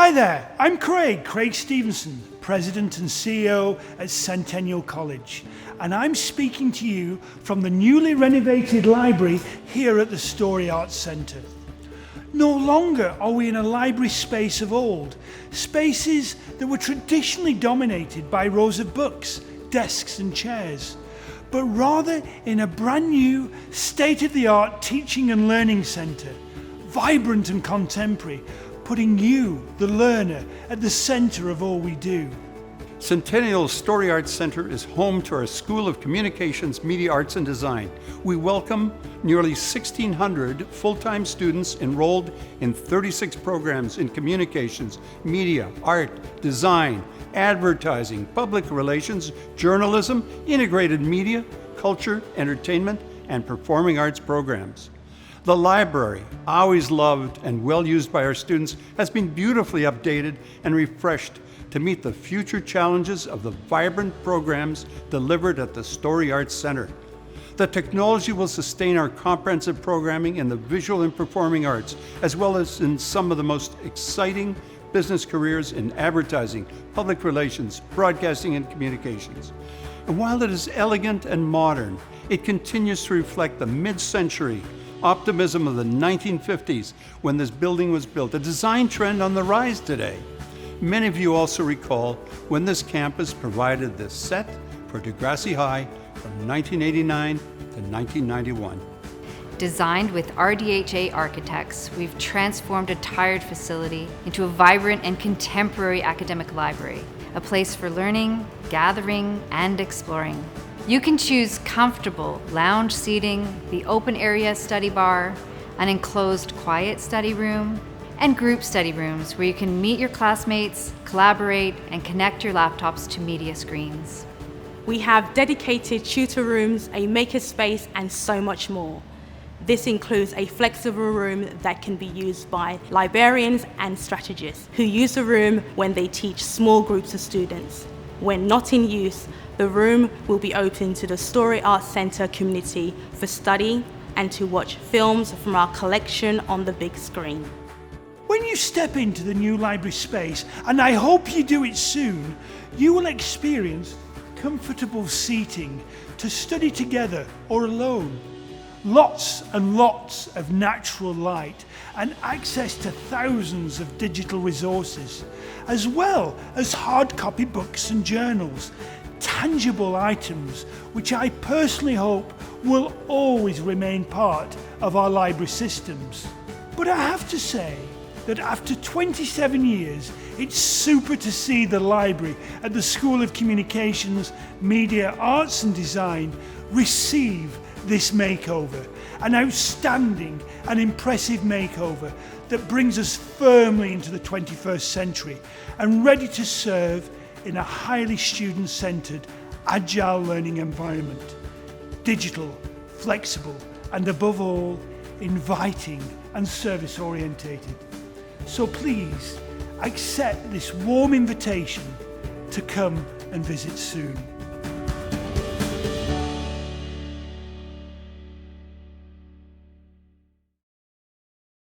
Hi there, I'm Craig Stephenson, President and CEO at Centennial College, and I'm speaking to you from the newly renovated library here at the Story Arts Centre. No longer are we in a library space of old, spaces that were traditionally dominated by rows of books, desks and chairs, but rather in a brand new, state-of-the-art teaching and learning centre, vibrant and contemporary, putting you, the learner, at the centre of all we do. Centennial's Story Arts Center is home to our School of Communications, Media Arts and Design. We welcome nearly 1,600 full-time students enrolled in 36 programs in communications, media, art, design, advertising, public relations, journalism, integrated media, culture, entertainment, and performing arts programs. The library, always loved and well used by our students, has been beautifully updated and refreshed to meet the future challenges of the vibrant programs delivered at the Story Arts Center. The technology will sustain our comprehensive programming in the visual and performing arts, as well as in some of the most exciting business careers in advertising, public relations, broadcasting, and communications. And while it is elegant and modern, it continues to reflect the mid-century optimism of the 1950s when this building was built, a design trend on the rise today. Many of you also recall when this campus provided the set for Degrassi High from 1989 to 1991. Designed with RDHA architects, we've transformed a tired facility into a vibrant and contemporary academic library, a place for learning, gathering, and exploring. You can choose comfortable lounge seating, the open area study bar, an enclosed quiet study room, and group study rooms where you can meet your classmates, collaborate, and connect your laptops to media screens. We have dedicated tutor rooms, a makerspace, and so much more. This includes a flexible room that can be used by librarians and strategists who use the room when they teach small groups of students. When not in use, the room will be open to the Story Arts Centre community for study and to watch films from our collection on the big screen. When you step into the new library space, and I hope you do it soon, you will experience comfortable seating to study together or alone. Lots and lots of natural light and access to thousands of digital resources, as well as hard copy books and journals, tangible items which I personally hope will always remain part of our library systems. But I have to say that after 27 years, it's super to see the library at the School of Communications, Media, Arts and Design receive this makeover, an outstanding and impressive makeover that brings us firmly into the 21st century and ready to serve in a highly student-centred, agile learning environment. Digital, flexible, and above all, inviting and service-orientated. So please, accept this warm invitation to come and visit soon.